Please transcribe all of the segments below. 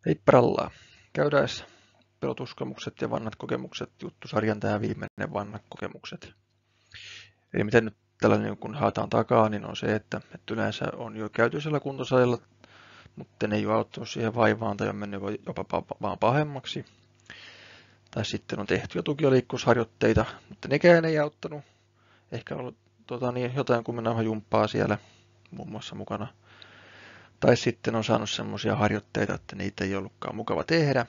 Heipparallaa. Käydään pelotuskokemukset ja vanhat kokemukset juttusarjan tämä viimeinen vanhat kokemukset. Eli miten nyt tällainen kun haetaan takaa, niin on se, että yleensä on jo käyty siellä kuntosalilla, mutta ne ei ole auttanut siihen vaivaan tai on mennyt jopa vaan pahemmaksi. Tai sitten on tehty jo tuki- ja liikkuvuusharjoitteita, mutta nekään ei auttanut. Ehkä on ollut jotain kumminauhan jumppaa siellä muun muassa mukana. Tai sitten on saanut semmoisia harjoitteita, että niitä ei ollutkaan mukava tehdä.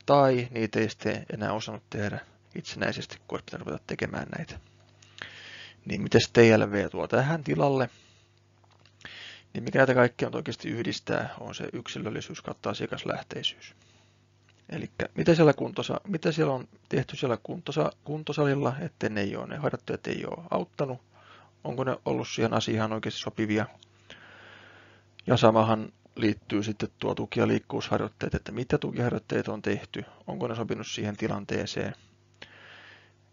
Tai niitä ei sitten enää osannut tehdä itsenäisesti, kun olisi pitänyt ruveta tekemään näitä. Niin miten TLV tuo tähän tilalle? Niin mikä näitä kaikkia on oikeasti yhdistää, on se yksilöllisyys kautta asiakaslähteisyys. Eli mitä siellä on tehty siellä kuntosalilla, että ne harjoitteet ei ole auttanut? Onko ne ollut siihen asiaan oikeasti sopivia? Ja samahan liittyy sitten tuo tuki- ja liikkuvuusharjoitteet, että mitä tukiharjoitteita on tehty, onko ne sopinut siihen tilanteeseen.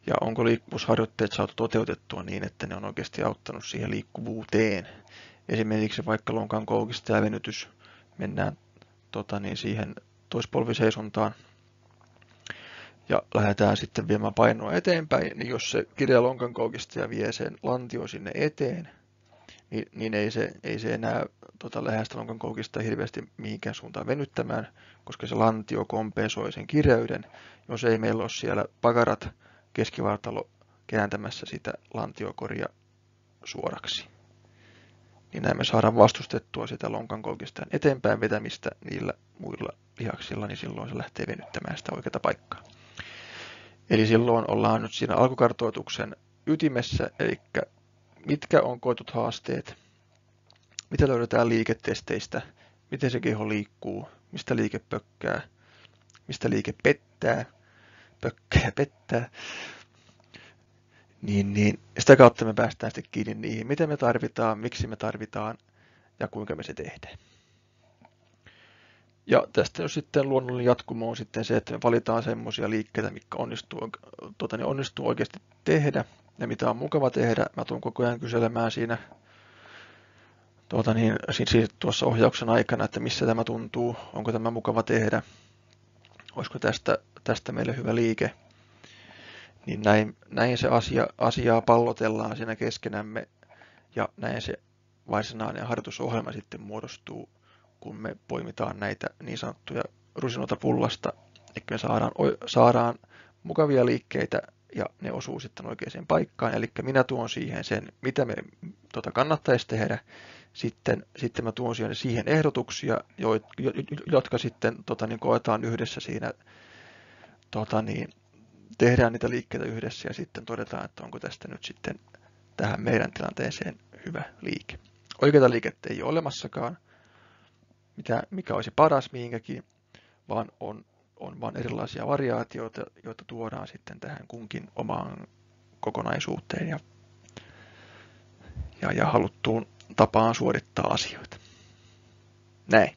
Ja onko liikkuvuusharjoitteet saatu toteutettua niin, että ne on oikeasti auttanut siihen liikkuvuuteen. Esimerkiksi vaikka lonkan koukista ja venytys mennään siihen toispolviseisontaan ja lähdetään sitten viemään painoa eteenpäin, niin jos se kireä lonkan koukista ja vie sen lantio sinne eteen, niin ei se enää lähde sitä lonkan koukista hirveästi mihinkään suuntaan venyttämään, koska se lantio kompensoi sen kireyden, jos ei meillä ole siellä pakarat keskivartalo kääntämässä sitä lantiokoria suoraksi. Niin näin me saadaan vastustettua sitä lonkan koukistaan eteenpäin vetämistä niillä muilla lihaksilla, niin silloin se lähtee venyttämään sitä oikeaa paikkaa. Eli silloin ollaan nyt siinä alkukartoituksen ytimessä, eli mitkä on koetut haasteet, mitä löydetään liiketesteistä, miten se keho liikkuu, mistä liike pökkää, mistä liike pökkää ja pettää. Niin sitä kautta me päästään sitten kiinni niihin, mitä me tarvitaan, miksi me tarvitaan ja kuinka me se tehdään. Ja tästä jos sitten luonnollinen jatkumo on sitten se, että me valitaan semmoisia liikkeitä, mitkä onnistuu oikeasti tehdä ja mitä on mukava tehdä. Mä tulen koko ajan kyselemään siinä tuossa ohjauksen aikana, että missä tämä tuntuu, onko tämä mukava tehdä, olisiko tästä meille hyvä liike. Niin näin se asiaa pallotellaan siinä keskenämme ja näin se varsinainen harjoitusohjelma sitten muodostuu, kun me poimitaan näitä niin sanottuja rusinoita pullasta, eli me saadaan mukavia liikkeitä ja ne osuu sitten oikeaan paikkaan. Eli minä tuon siihen sen, mitä me kannattaisi tehdä. Sitten mä tuon siihen ehdotuksia, jotka sitten koetaan yhdessä siinä, tehdään niitä liikkeitä yhdessä ja sitten todetaan, että onko tästä nyt sitten tähän meidän tilanteeseen hyvä liike. Oikeata liikettä ei ole olemassakaan, mikä olisi paras mihinkäkin, vaan on vain erilaisia variaatioita, joita tuodaan sitten tähän kunkin omaan kokonaisuuteen ja haluttuun tapaan suorittaa asioita. Näin.